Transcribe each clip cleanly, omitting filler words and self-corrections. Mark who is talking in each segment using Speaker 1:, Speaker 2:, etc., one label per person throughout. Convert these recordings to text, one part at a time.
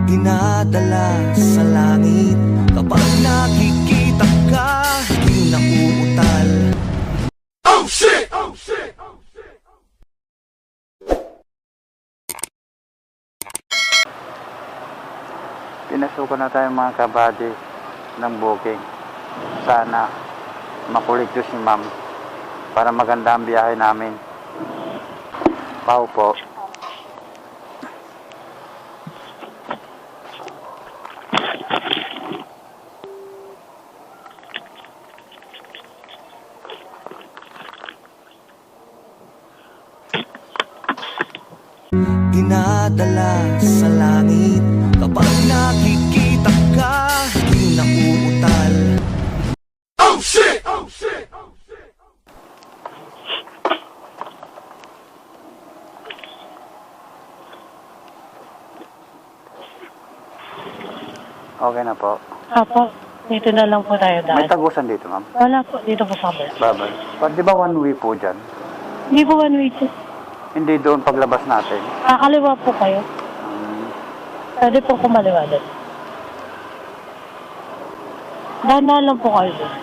Speaker 1: dinadala sa langit. Kapag nakikita ka, di na uutal. Oh shit! Oh shit!
Speaker 2: Pinasukan na tayo mga kabady ng booking. Sana makuligto si ma'am para maganda ang biyahe namin. Pau po.
Speaker 1: Dinadala sa langit. Kapag nakikita ka, di na uutal. Oh shit! Oh shit! Oh shit!
Speaker 2: Okay na po.
Speaker 3: Apo, dito na lang po tayo
Speaker 2: May
Speaker 3: dahil.
Speaker 2: tagusan dito ma'am.
Speaker 3: Wala po, dito po sa kabila.
Speaker 2: Babay. Di ba one way po dyan?
Speaker 3: Hindi po one way po.
Speaker 2: Hindi doon paglabas natin.
Speaker 3: Kakaliwa po kayo. Pwede po kumaliwa doon. Dahan-dahan lang po kayo doon.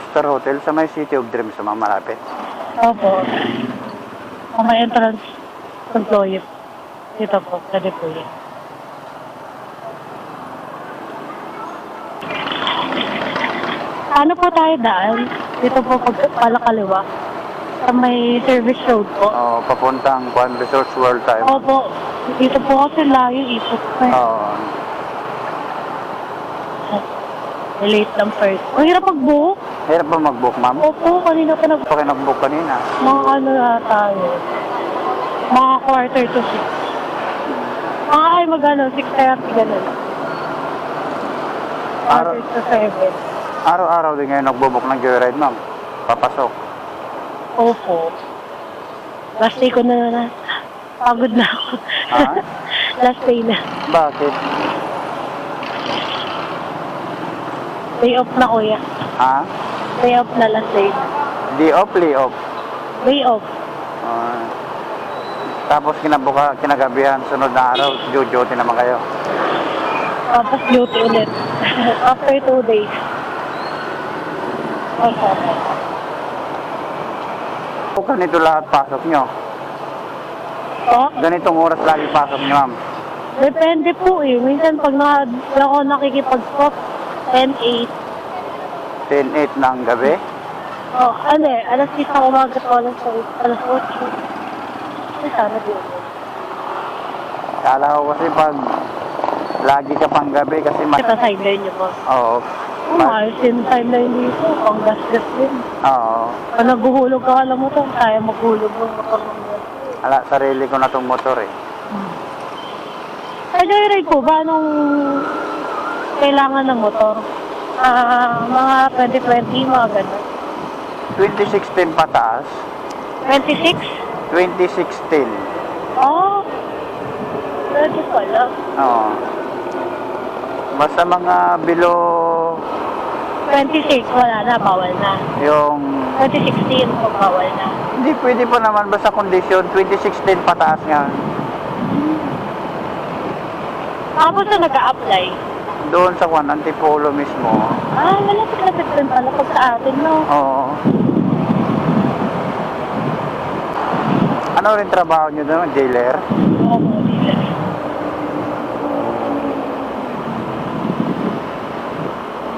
Speaker 2: Star Hotel sa may City of Dreams sa mga malapit.
Speaker 3: Opo. Ang may entrance employee. Dito po, pwede po yun. Ano po tayo daan? Dito po palakaliwa. Sa may service road po.
Speaker 2: Oo, papuntang Kwan Resorts World tayo.
Speaker 3: Opo. Dito po kasi layo ipot ko.
Speaker 2: Oo.
Speaker 3: Late lang first. Ang hirap mag-book.
Speaker 2: Hirap ba mag-book ma'am?
Speaker 3: Opo, kanina pa
Speaker 2: Pa kayo nag-book kanina.
Speaker 3: mga ano na tayo. Mga quarter to 6. Mga ay mag-ano, 6:30 ganun. Quarter to 7.
Speaker 2: Araw-araw din ngayon nagbo-book ng joyride ma'am. Papasok.
Speaker 3: Opo. Last day ko na. Pagod na ako.
Speaker 2: Ha?
Speaker 3: Last day na.
Speaker 2: Bakit?
Speaker 3: Day off na kuya.
Speaker 2: Ha?
Speaker 3: Day off na last day.
Speaker 2: Day off, lay off.
Speaker 3: Day off.
Speaker 2: Tapos kinagabihan, sunod na araw, duty naman kayo.
Speaker 3: Tapos duty ulit. After 2 days. Okay.
Speaker 2: Kung ganito lahat pasok nyo,
Speaker 3: Oh,
Speaker 2: ganitong oras lagi pasok nyo ma'am.
Speaker 3: depende po eh. Minsan pag ako nakikipag-stop, 10:08.
Speaker 2: 10-8 ng gabi.
Speaker 3: Oh, ano eh, alas 6 na umaga to, alas 8. Ay, sana din.
Speaker 2: Kala ko kasi pag lagi ka pang gabi kasi
Speaker 3: Kita sideline niyo po.
Speaker 2: Oo.
Speaker 3: Ayos yung timeline dito, pang gas-gas din.
Speaker 2: Oo.
Speaker 3: Pag naguhulog ka, alam mo to, kaya maghulog ng motor ng gas.
Speaker 2: Ala, sarili ko na tong motor eh.
Speaker 3: Ay, joyride po ba nung kailangan ng motor? Mga 2020, mga gano'n.
Speaker 2: 2016 pataas.
Speaker 3: 26?
Speaker 2: 2016.
Speaker 3: Oh, pwede pala.
Speaker 2: Oo. Basta mga below
Speaker 3: 26, wala na, bawal na.
Speaker 2: yung...
Speaker 3: 2016, bawal na.
Speaker 2: Hindi, pwede pa naman basta kondisyon. 2016 pataas nga.
Speaker 3: Tapos na nag-a-apply.
Speaker 2: Doon sa Juan Antipolo mismo.
Speaker 3: Malapit-lapit din pala pag sa atin, no?
Speaker 2: Oo. Ano rin trabaho nyo doon? Jailer?
Speaker 3: Oo, dealer.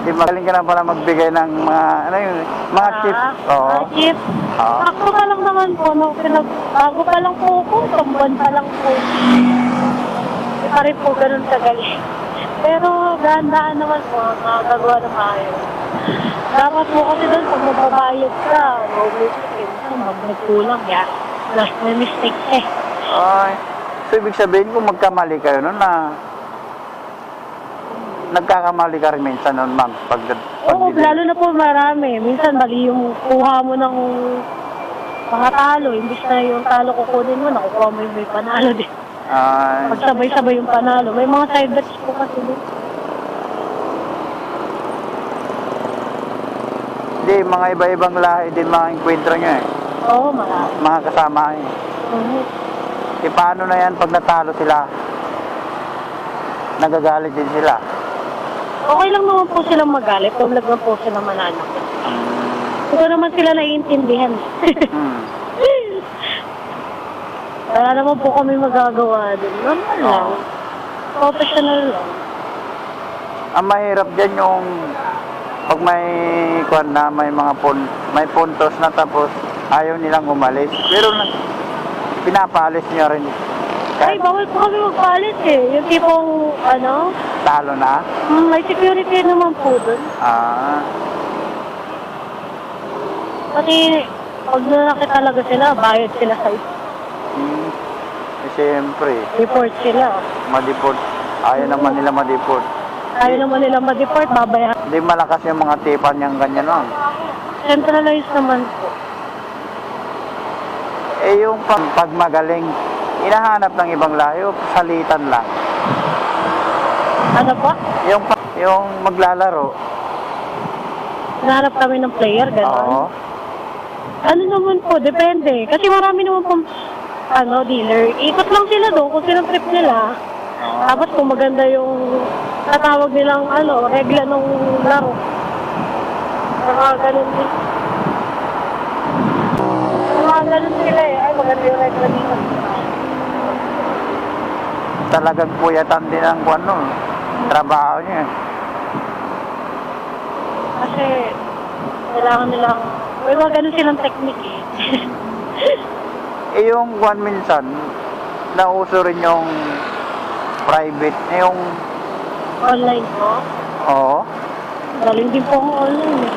Speaker 2: Di magaling ka na pala magbigay ng mga, ano yun, mga tips. Oo.
Speaker 3: Mga tips.
Speaker 2: Oo.
Speaker 3: Ako pa lang naman po, no? Bago pa lang po ako, tamban pa lang po. Hindi pa rin po ganun kagaling. Pero dahan-dahan naman po, makagagawa ng maayos. Dapat po kasi doon, pag mababayad ka, mabubusin, nagkulang ya. Plus may mistake eh.
Speaker 2: Ay. So, ibig sabihin kung magkamali kayo noon na nagkakamali ka rin minsan noon, ma'am.
Speaker 3: Oo, lalo na po marami. Minsan mali yung kuha mo ng mga talo. Imbis na yung talo kukunin mo, nakukuha mo yung may panalo din.
Speaker 2: Ay.
Speaker 3: Pagsabay-sabay yung panalo. May mga side bets po kasi din.
Speaker 2: Hindi, mga iba-ibang lahi din mga enkwentro nyo eh.
Speaker 3: Oo, marami.
Speaker 2: Mga kasama eh. paano na yan pag natalo sila? Nagagalit din sila.
Speaker 3: Okay lang naman po silang magalit kung lang po sila mananakit. Hindi naman sila naiintindihan.
Speaker 2: Hmm.
Speaker 3: Wala naman po kami magagawa din. Normal lang. Professional lang.
Speaker 2: Ang mahirap dyan yung pag may kwan na, may puntos na tapos ayaw nilang umalis. Pero pinapalis nyo rin.
Speaker 3: Ay, bawal po kami magpalit eh. Yung tipong,
Speaker 2: Talo na?
Speaker 3: may security naman po dun. Kasi, pag nanakit talaga sila, bayad sila sa
Speaker 2: Siyempre,
Speaker 3: report sila.
Speaker 2: ma-deport. Ayaw naman nila ma-deport.
Speaker 3: Ayaw naman nila ma-deport, babayaran.
Speaker 2: Hindi malakas yung mga tipan niyang ganyan no?
Speaker 3: Centralized naman po.
Speaker 2: Eh yung pag magaling, hinahanap ng ibang layo, salitan lang.
Speaker 3: Ano po?
Speaker 2: Yung maglalaro.
Speaker 3: Nahanap kami ng player,
Speaker 2: Oo.
Speaker 3: gano'n. Ano naman po, depende. Kasi marami naman pong, dealer. Ikot lang sila doon kung sinong trip nila. Tapos kung maganda yung tatawag nilang, regla ng laro. Mga ganun din. Mga ganun sila eh. Ay, maganda yung regla dito.
Speaker 2: Talagang puyatan din ang trabaho niya.
Speaker 3: Kasi, kailangan nilang, may mga ganun silang technique eh.
Speaker 2: Eh yung minsan, nauso rin yung private, yung...
Speaker 3: Online po.
Speaker 2: Oo.
Speaker 3: Galing din po ang online eh.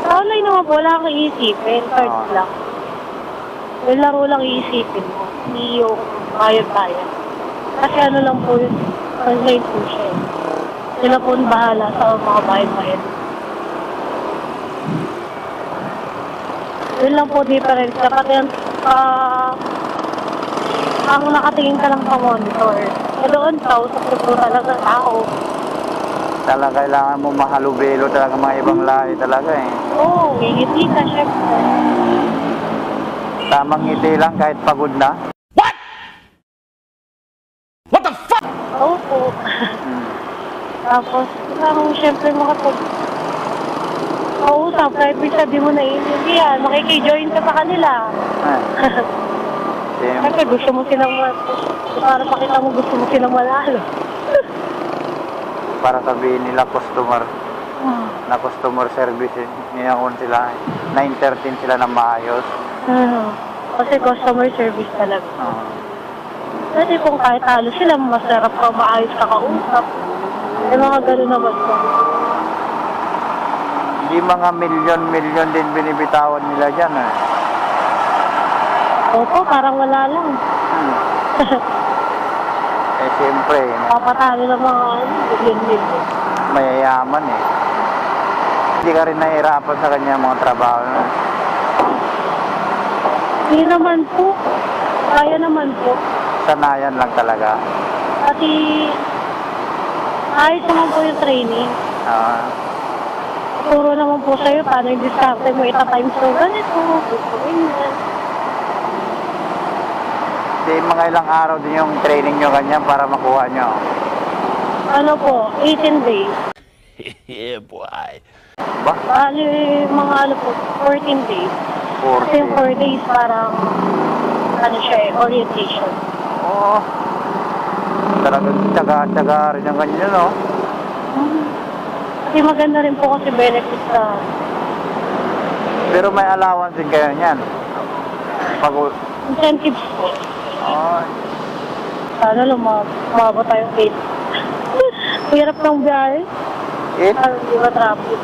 Speaker 3: Sa online naman po, wala kang iisipin. Cards lang. Yung laro lang iisipin mo. Hindi yung bayad-bayad. Kasi lang po yun. Online po siya eh. Sila po ang bahala sa mga bayad-bayad. Yun lang po difference. Dapat yan, ang nakatingin ka lang sa monitor. E doon, kausap po talaga tao.
Speaker 2: Talaga kailangan mo mahalubelo talaga mga ibang lahi talaga eh.
Speaker 3: Oo, ngiti ka, syempre.
Speaker 2: Tamang ngiti lang kahit pagod na.
Speaker 3: Oo po. Tapos, kung syempre kausap, kahit bisa di mo naiintindihan, makikijoin ka sa kanila. Kasi gusto mo silang, para pakita mo gusto mo silang malalo.
Speaker 2: Para sabihin nila customer na customer service niyakon sila, na-entertain sila ng maayos.
Speaker 3: Kasi customer service talaga. Kasi kung kahit talo sila, masarap ka, maayos ka kausap. May mga gano'n naman po.
Speaker 2: Hindi mga milyon din binibitawan nila dyan eh.
Speaker 3: Opo, parang wala lang.
Speaker 2: Eh siyempre,
Speaker 3: Papatalo ng mga milyon-milyon.
Speaker 2: mayayaman eh. Hindi ka rin nahihirapan sa kanya mga trabaho na.
Speaker 3: Hindi naman po. Kaya naman po.
Speaker 2: Sanayan lang talaga.
Speaker 3: Kasi ayos naman po yung training. Turo naman po sa'yo paano yung diskarte mo ita-times so ganito. Gusto ganyan.
Speaker 2: Di mga ilang araw din yung training nyo ganyan para makuha nyo.
Speaker 3: Ano po, 18 days.
Speaker 1: Yeah, boy.
Speaker 2: Ba?
Speaker 3: Bali, mga po, 14 days. Kasi yung 4 days parang, siya eh, orientation.
Speaker 2: Oo. Talagang tsaga rin ang ganyan, no?
Speaker 3: Kasi maganda rin po kasi benefits sa...
Speaker 2: Pero may allowance din kayo niyan.
Speaker 3: Incentives po.
Speaker 2: Ay.
Speaker 3: Sana lumabot tayong 8. Hirap ng biyahe.
Speaker 2: 8?
Speaker 3: Di ba traffic?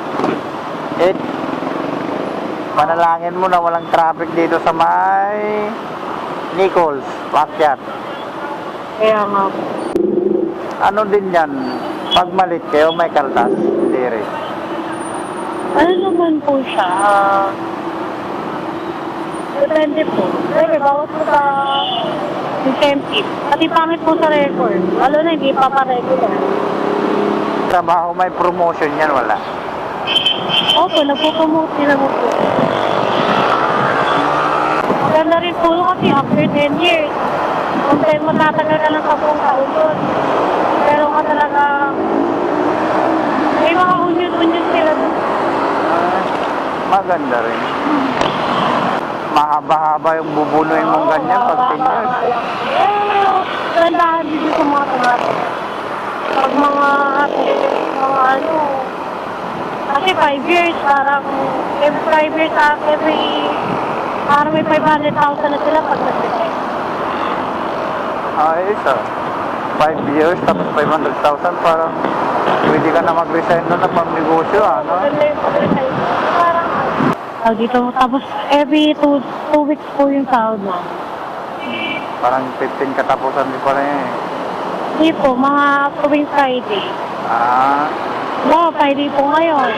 Speaker 2: 8? Panalangin mo na walang traffic dito sa may Nichols, Pakyat.
Speaker 3: Kaya nga po.
Speaker 2: Ano din yan? Pag malit kayo, may kaltas. Hindi rin.
Speaker 3: Ano naman po siya? Depende po. Kasi bawat po sa incentive. Pati pangit po sa record. Lalo na hindi pa pa-regular.
Speaker 2: Trabaho may promotion yan, wala.
Speaker 3: Opo, nagpo-promote nila mo po. Maganda rin po kasi after 10 years. Kung tayo matatagal ka lang sa buong taon doon. Pero ka talaga, may mga union sila doon.
Speaker 2: Maganda rin. Mahaba-haba yung bubunuin mong ganyan pag 10 years.
Speaker 3: Gandahan dito sa mga tomato. Pag mga ano, kasi 5 years, parang every 5 years, parang may 500,000 na sila pag nag-resign.
Speaker 2: Ayos ah. 5 years, tapos 500,000, parang pwede ka na mag-resign doon na pang negosyo, ano?
Speaker 3: Maganda yung pag-resign. Parang, dito, tapos every 2 weeks po yung sahod na.
Speaker 2: Parang 15 katapusan din pala yun eh.
Speaker 3: Hindi po, mga tuwing Friday.
Speaker 2: Ah,
Speaker 3: No, Friday po ngayon.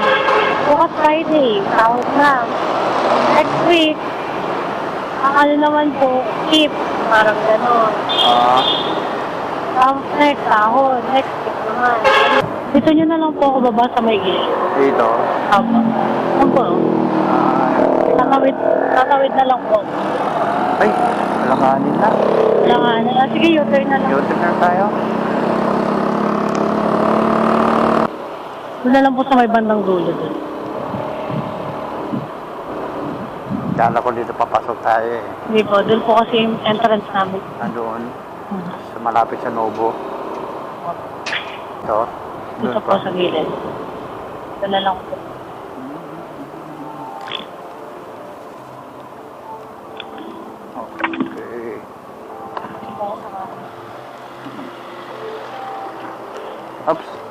Speaker 3: Bukas Friday, sahod na. Next week, ang ano naman po, keep. Parang gano'n. Tapos next sahod, next week naman. Dito nyo na lang po ako baba sa may gilid.
Speaker 2: dito.
Speaker 3: Apo. Opo. Tatawid na lang po.
Speaker 2: Ay, alanganin na.
Speaker 3: Kailangan na. Sige, U-turn na lang.
Speaker 2: U-turn na tayo.
Speaker 3: Doon na lang po sa may bandang dulo doon.
Speaker 2: Kala ko dito papasok tayo eh.
Speaker 3: Hindi po, doon po kasi yung entrance namin.
Speaker 2: Nandoon. Sa malapit sa Novo. Ito.
Speaker 3: Dito
Speaker 2: Doon
Speaker 3: po
Speaker 2: pa.
Speaker 3: sa gilid. Doon na lang po.
Speaker 2: Okay. Oops.